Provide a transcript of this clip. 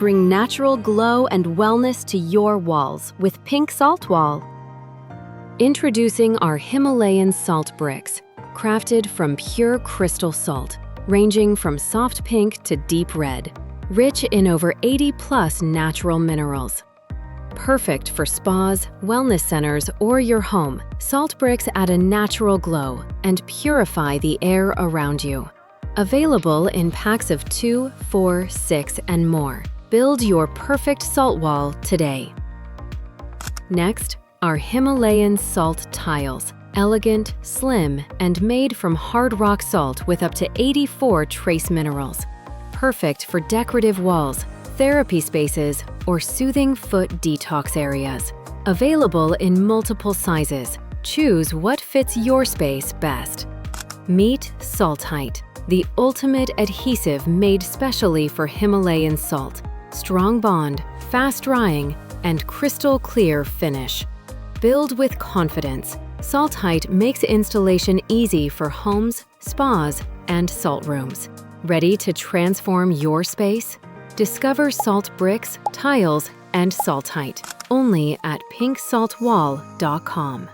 bring natural glow and wellness to your walls with Pink Salt Wall. Introducing our Himalayan salt bricks, crafted from pure crystal salt, ranging from soft pink to deep red, rich in over 80+ natural minerals. Perfect for spas, wellness centers, or your home, salt bricks add a natural glow and purify the air around you. Available in packs of 2, 4, 6, and more. Build your perfect salt wall today. Next, our Himalayan salt tiles. Elegant, slim, and made from hard rock salt with up to 84 trace minerals. Perfect for decorative walls, therapy spaces, or soothing foot detox areas. Available in multiple sizes. Choose what fits your space best. Meet Saltite, the ultimate adhesive made specially for Himalayan salt. Strong bond, fast drying, and crystal clear finish. Build with confidence. Saltite makes installation easy for homes, spas, and salt rooms. Ready to transform your space? Discover salt bricks, tiles, and Saltite only at pinksaltwall.com.